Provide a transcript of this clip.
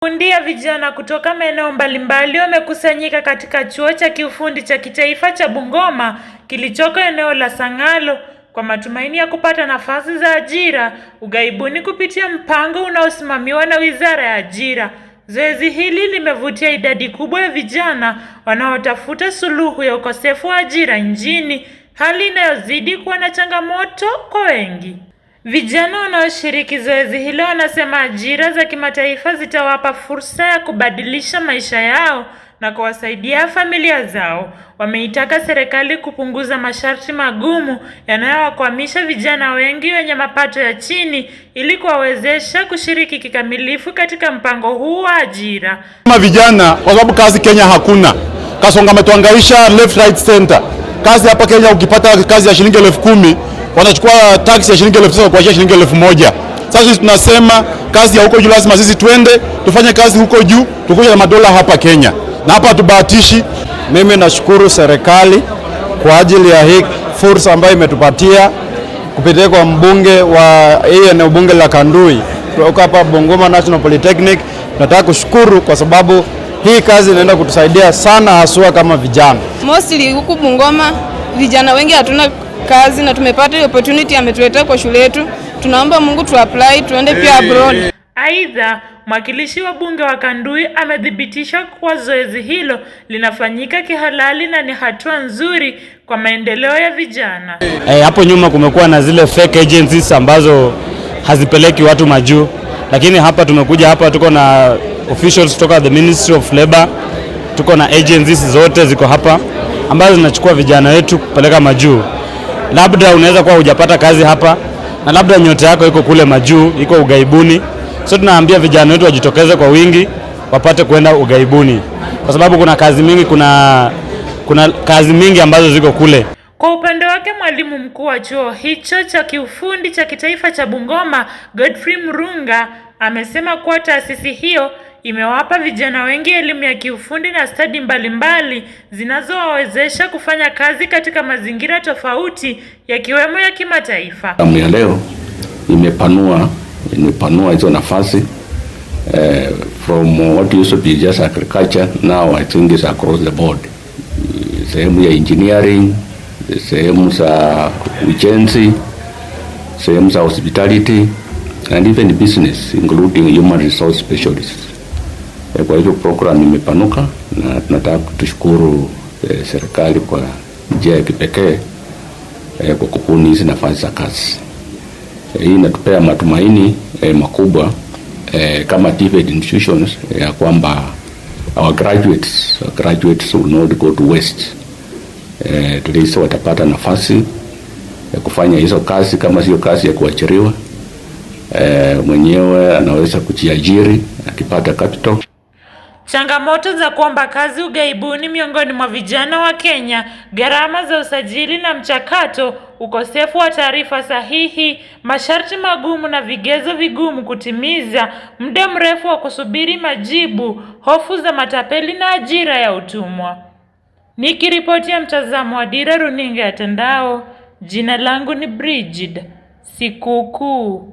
Kundi ya vijana kutoka maeneo mbalimbali wamekusanyika katika chuo cha kiufundi cha kitaifa cha Bungoma kilichoko eneo la Sang'alo kwa matumaini ya kupata nafasi za ajira ughaibuni kupitia mpango unaosimamiwa na Wizara ya Ajira. Zoezi hili limevutia idadi kubwa ya vijana wanaotafuta suluhu ya ukosefu wa ajira nchini, hali inayozidi kuwa na changamoto kwa wengi. Vijana wanaoshiriki zoezi hilo wanasema ajira za kimataifa zitawapa fursa ya kubadilisha maisha yao na kuwasaidia familia zao. Wameitaka serikali kupunguza masharti magumu yanayowakwamisha vijana wengi wenye mapato ya chini ili kuwawezesha kushiriki kikamilifu katika mpango huu wa ajira. Kama vijana, kwa sababu kazi Kenya hakuna. Kasonga ametuangaisha left right center. Kazi hapa Kenya ukipata kazi ya shilingi 10,000 wanachukua tax ya shilingi 9,000 kwa shilingi 1,000. Sasa sisi tunasema kazi ya huko juu lazima sisi twende tufanye kazi huko juu, tukuje na madola hapa Kenya. Na hapa tubahatishi. Mimi nashukuru serikali kwa ajili ya hii fursa ambayo imetupatia kupitia kwa mbunge wa eneo bunge la Kandui kutoka hapa Bungoma National Polytechnic. Nataka kushukuru kwa sababu hii kazi inaenda kutusaidia sana haswa kama vijana. Mostly huku Bungoma vijana wengi hatuna kazi na tumepata opportunity ametuletea kwa shule yetu. Tunaomba Mungu tu apply tuende pia abroad. Aidha, mwakilishi wa bunge wa Kandui amethibitisha kuwa zoezi hilo linafanyika kihalali na ni hatua nzuri kwa maendeleo ya vijana. Hapo nyuma kumekuwa na zile fake agencies ambazo hazipeleki watu majuu, lakini hapa tumekuja hapa tuko na officials kutoka the Ministry of Labor, tuko na agencies zote ziko hapa ambazo zinachukua vijana wetu kupeleka majuu. Labda unaweza kuwa hujapata kazi hapa na labda nyota yako iko kule majuu, iko ughaibuni. So tunaambia vijana wetu wajitokeze kwa wingi wapate kwenda ughaibuni kwa sababu kuna kazi mingi, kuna kazi mingi ambazo ziko kule. Kwa upande wake mwalimu mkuu wa chuo hicho cha kiufundi cha kitaifa cha Bungoma, Godfrey Murunga, amesema kuwa taasisi hiyo imewapa vijana wengi elimu ya kiufundi na stadi mbalimbali zinazowawezesha kufanya kazi katika mazingira tofauti yakiwemo ya kimataifa. Ya leo imepanua hizo nafasi from what used to be just agriculture, now I think it's across the board. Sehemu ya engineering, sehemu za ujenzi, sehemu za hospitality and even business including human resource specialists. Kwa hivyo program imepanuka na tunataka kushukuru serikali kwa njia ya kipekee kwa kubuni hizi nafasi za kazi. Hii inatupea matumaini makubwa kama TVET institutions ya kwamba our graduates will not go to waste. Tulisi watapata nafasi ya kufanya hizo kazi, kama sio kazi ya kuajiriwa, mwenyewe anaweza kujiajiri akipata capital. Changamoto za kuomba kazi ughaibuni miongoni mwa vijana wa Kenya, gharama za usajili na mchakato, ukosefu wa taarifa sahihi, masharti magumu na vigezo vigumu kutimiza, muda mrefu wa kusubiri majibu, hofu za matapeli na ajira ya utumwa. Nikiripotia mtazamo wa Dira Runinga ya Tandao, jina langu ni Brigid Sikukuu.